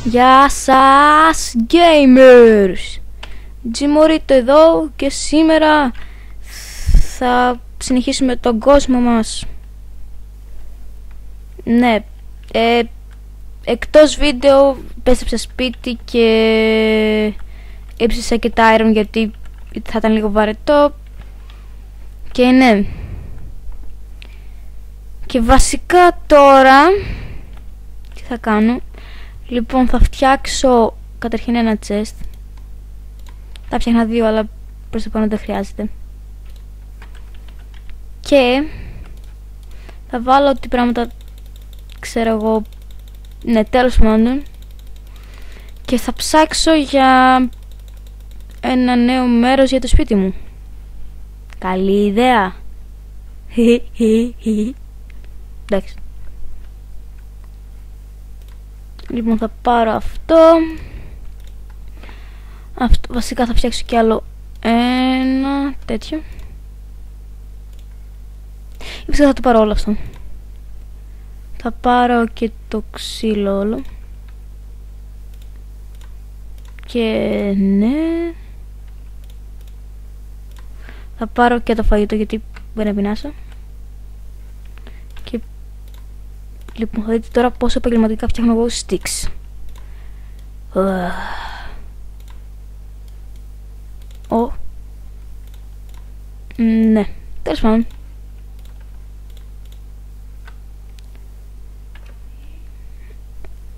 Γεια σας gamers! Jimorito εδώ και σήμερα θα συνεχίσουμε τον κόσμο μας. Ναι, εκτός βίντεο πέστρεψα σπίτι και έψησα και τα iron γιατί θα ήταν λίγο βαρετό. Και ναι, και βασικά τώρα τι θα κάνω? Λοιπόν, θα φτιάξω καταρχήν ένα chest. Θα φτιάχνα δύο, αλλά προς το πάνω δεν χρειάζεται. Και θα βάλω ό,τι πράγματα ξέρω εγώ. Ναι, τέλος πάντων. Και θα ψάξω για ένα νέο μέρος για το σπίτι μου. Καλή ιδέα. Εντάξει. Λοιπόν, θα πάρω αυτό. Βασικά θα φτιάξω κι άλλο ένα τέτοιο. Βασικά θα το πάρω όλο αυτό. Θα πάρω και το ξύλο όλο. Και ναι, θα πάρω και το φαγητό γιατί μπορεί να πεινάσω. Και λοιπόν θα δείτε τώρα πόσο επαγγελματικά φτιάχνω εγώ sticks. Ναι, τέλος πάντων.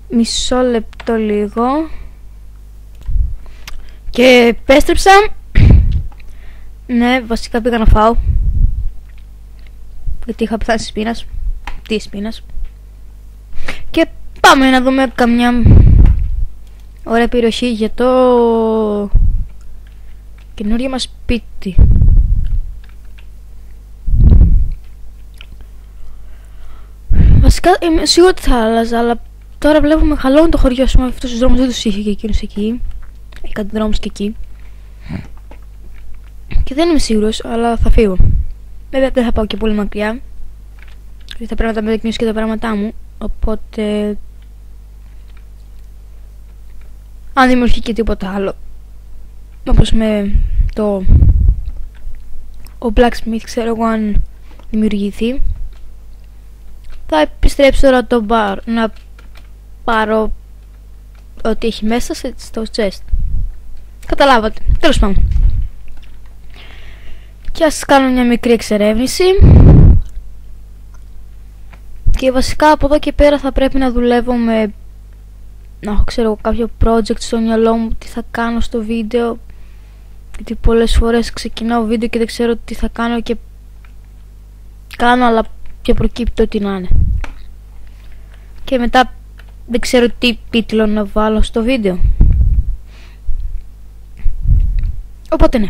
Μισό λεπτό λίγο. Και επέστρεψα. Ναι, βασικά πήγα να φάω γιατί είχα πεθάνει της πείνας. Της πείνας. Και πάμε να δούμε καμιά ωραία περιοχή για το καινούριο μας σπίτι. Βασικά είμαι σίγουρη ότι θα άλλαζα, αλλά τώρα βλέπω μεγαλώνει το χωριό. Πούμε, αυτούς τους δρόμους δεν τους είχε και εκείνους εκεί. Έχει κάτι δρόμους και εκεί. Και δεν είμαι σίγουρος, αλλά θα φύγω. Βέβαια δεν θα πάω και πολύ μακριά, γιατί θα πρέπει να τα μετακινήσω και τα πράγματά μου. Οπότε αν δημιουργεί και τίποτα άλλο, όπως με το ο blacksmith, ξέρω εγώ, αν δημιουργηθεί, θα επιστρέψω τώρα το bar να πάρω ό,τι έχει μέσα στο chest. Καταλάβατε, τέλος πάντων. Και ας κάνω μια μικρή εξερεύνηση. Και βασικά από εδώ και πέρα θα πρέπει να δουλεύω με, να έχω ξέρω κάποιο project στο μυαλό μου, τι θα κάνω στο βίντεο. Γιατί πολλές φορές ξεκινάω βίντεο και δεν ξέρω τι θα κάνω και κάνω, αλλά και προκύπτει ό,τι να είναι. Και μετά δεν ξέρω τι τίτλο να βάλω στο βίντεο. Οπότε ναι.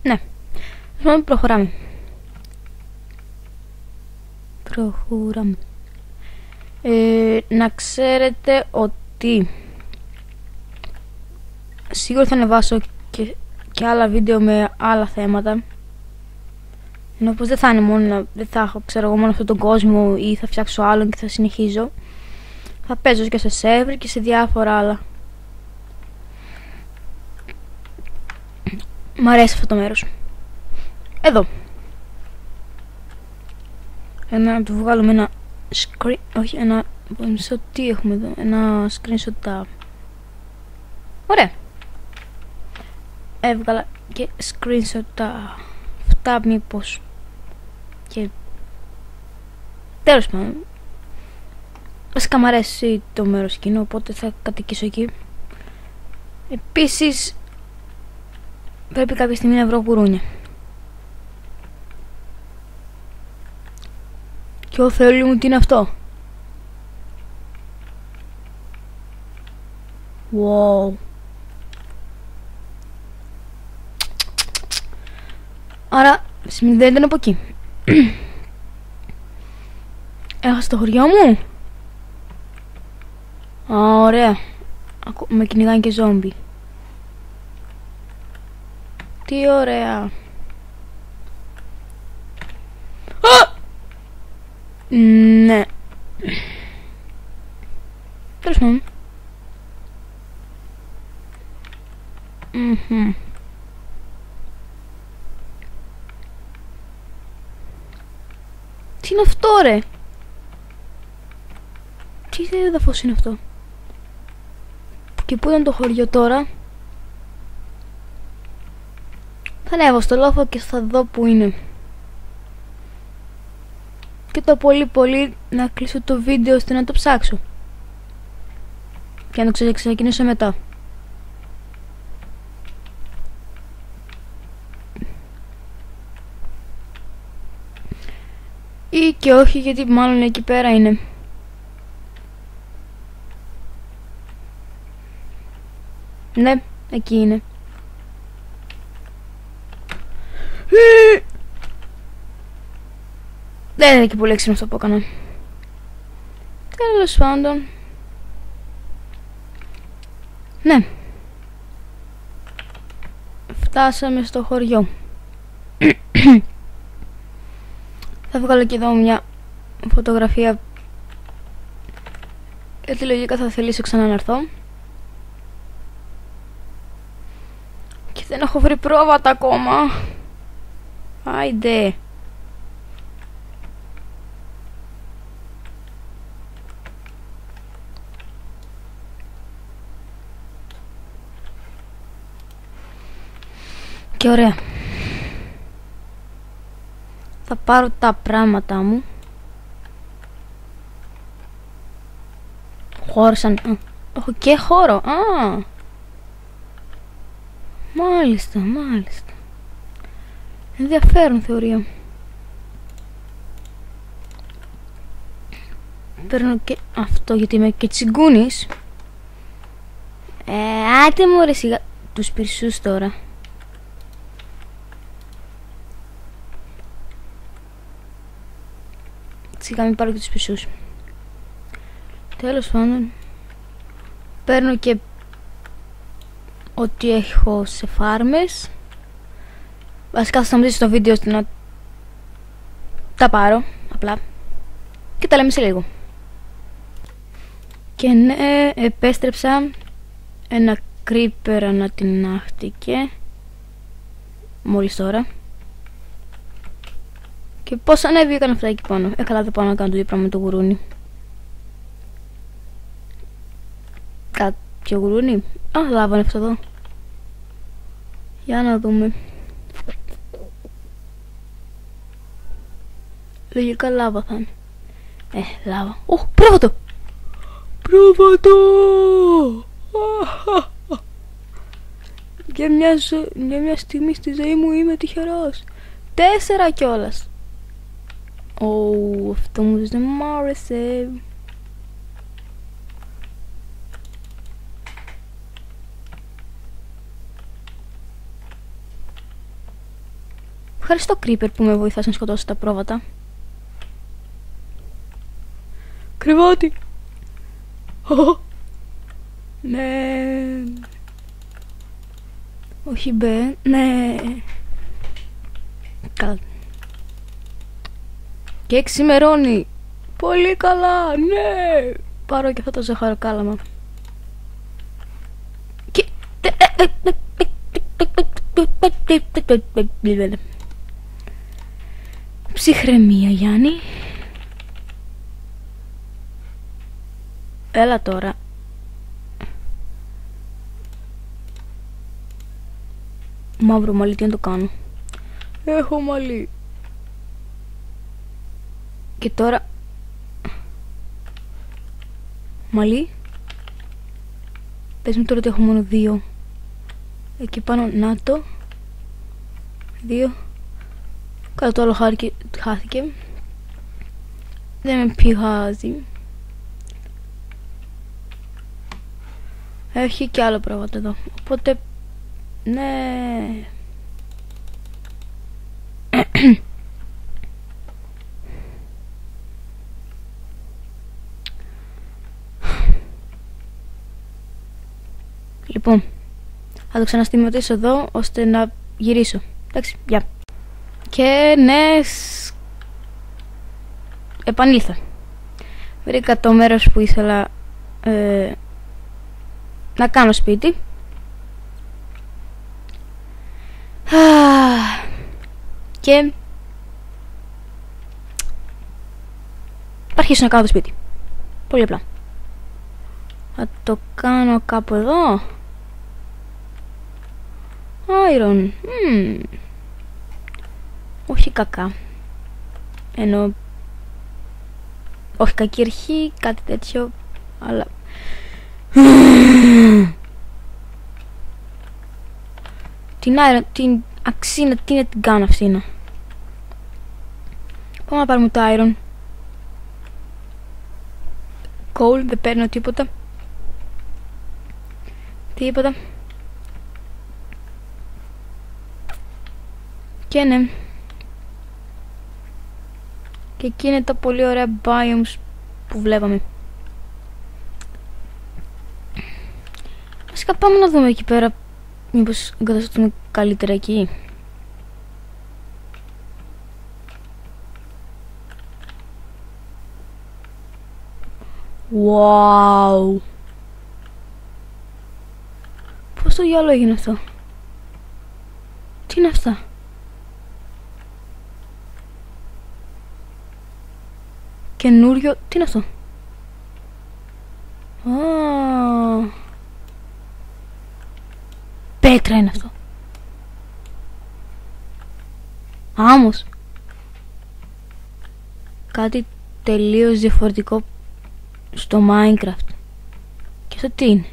Ναι, προχωράμε. Να ξέρετε ότι σίγουρα θα ανεβάσω και άλλα βίντεο με άλλα θέματα. Ενώ πως δεν θα είναι μόνο, δεν θα έχω ξέρω εγώ μόνο αυτόν τον κόσμο ή θα φτιάξω άλλον και θα συνεχίζω. Θα παίζω και σε server και σε διάφορα άλλα. Μ' αρέσει αυτό το μέρος. Εδώ. Να του βγάλουμε ένα screen, όχι ένα, μισό τι έχουμε εδώ, ένα screenshot. Ωραία. Έβγαλα και screenshot αυτά μήπως. Και τέλος πάντων, βασικά μ' αρέσει το μέρος εκείνο, οπότε θα κατοικήσω εκεί. Επίσης πρέπει κάποια στιγμή να βρω γουρούνια. Και ο Θεόλη μου τι είναι αυτό? Wow. Άρα σημαίνει δεν ήταν από εκεί. Έχασα το χωριό μου. Ωραία. Με κυνηγάνε και ζόμπι. Τι ωραία. Ναι. Τέλος πάντων. Τι είναι αυτό ρε? Τι έδαφος είναι αυτό? Και πού ήταν το χωριό τώρα? Θα ανέβω στο λόφο και θα δω που είναι. Και το πολύ να κλείσω το βίντεο ώστε να το ψάξω. Και να το ξεκινήσω μετά. Ή και όχι, γιατί μάλλον εκεί πέρα είναι. Ναι, εκεί είναι. Δεν είναι και πολύ έξυπνο αυτό που έκανα. Τέλος πάντων. Ναι. Φτάσαμε στο χωριό. Θα βγάλω και εδώ μια φωτογραφία, γιατί λογικά θα θελήσω ξανά να έρθω. Και δεν έχω βρει πρόβατα ακόμα. Άιντε. Και ωραία. Θα πάρω τα πράγματα μου. Χώρισαν. Έχω και χώρο. Α. Μάλιστα. Ενδιαφέρον θεωρία. Παίρνω και αυτό γιατί είμαι και τσιγκούνης. Άτε μου ρε σιγά. Τους πυρσούς τώρα. Σιγά μην πάρω και τους πισούς. Τέλος πάντων. Παίρνω και ό,τι έχω σε φάρμες. Βασικά θα σταματήσω το βίντεο ώστε να τα πάρω απλά. Και τα λέμε σε λίγο. Και ναι, επέστρεψα. Ένα creeper ανατινάχτηκε μόλις τώρα. Και πώς ανέβηκαν αυτά εκεί πάνω? Καλά, δεν πάω να κάνω το ίδιο πράγμα με το γουρούνι. Κάποιο γουρούνι? Α, λάβα είναι αυτό εδώ. Για να δούμε. Λογικά λάβα θα είναι. Λάβα. Πρόβατο! Πρόβατο! Για μια στιγμή στη ζωή μου είμαι τυχερός. 4 κιόλας. Αυτό μου δεν μ' άρεσε. Ευχαριστώ Creeper που με βοηθάς να σκοτώσω τα πρόβατα. Κρεβάτι. Ναι. Όχι μπε. Ναι. Καλά. Και ξημερώνει. Πολύ καλά. Ναι. Πάρω και αυτό το ζαχαροκάλαμα. Και... Ψυχραιμία Γιάννη. Έλα τώρα. Μαύρο μαλλί, τι να το κάνω? Έχω μαλλί. Και τώρα μαλλί. Πες μου τώρα ότι έχω μόνο 2. Εκεί πάνω, να το. 2. Κάτω το άλλο χάθηκε. Δεν με πειράζει. Έχει και άλλο πρόβατο εδώ. Οπότε ναι. Λοιπόν, θα το ξαναστηματίσω εδώ ώστε να γυρίσω. Εντάξει, γεια. Και ναι, επανήλθα. Βρήκα το μέρος που ήθελα να κάνω σπίτι. Και θα αρχίσω να κάνω το σπίτι. Πολύ απλά. Θα το κάνω κάπου εδώ. Iron. Όχι κακά. Ενώ όχι κακή αρχή, κάτι τέτοιο. Αλλά την Iron, την αξίνα, τι να την κάνω αυτήν. Πάμε να πάρουμε το Iron. Coal, δεν παίρνω τίποτα. Τίποτα. Και ναι. Και εκεί είναι τα πολύ ωραία biomes που βλέπαμε. Βασικά πάμε να δούμε εκεί πέρα. Μήπως εγκατασταθούμε καλύτερα εκεί. Wow. Πώς το διάλογο έγινε αυτό? Τι είναι αυτά? Καινούριο, τι είναι αυτό? Πέτρα είναι αυτό. Άμμος. Κάτι τελείως διαφορετικό στο Minecraft. Και αυτό τι είναι?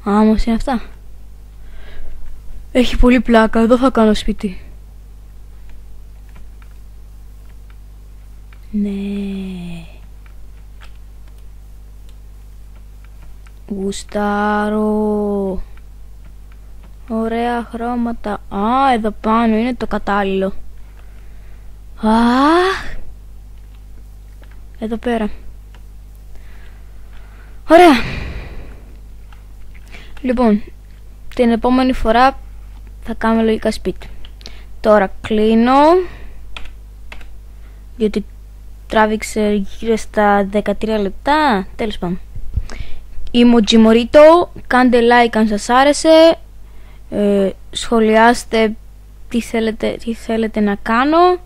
Άμμος είναι αυτά. Έχει πολύ πλάκα, εδώ θα κάνω σπίτι. Ναι. Γουστάρω. Ωραία χρώματα. Α, εδώ πάνω είναι το κατάλληλο. Εδώ πέρα. Ωραία. Λοιπόν, την επόμενη φορά θα κάνουμε λογικά σπίτι. Τώρα κλείνω, διότι τράβηξε γύρω στα 13 λεπτά. Τέλος πάντων. Είμαι ο Τζιμορίτο. Κάντε like αν σας άρεσε. Σχολιάστε τι θέλετε να κάνω.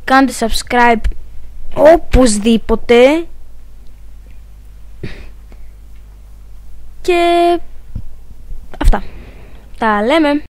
Κάντε subscribe οπωσδήποτε. Και αυτά. Τα λέμε.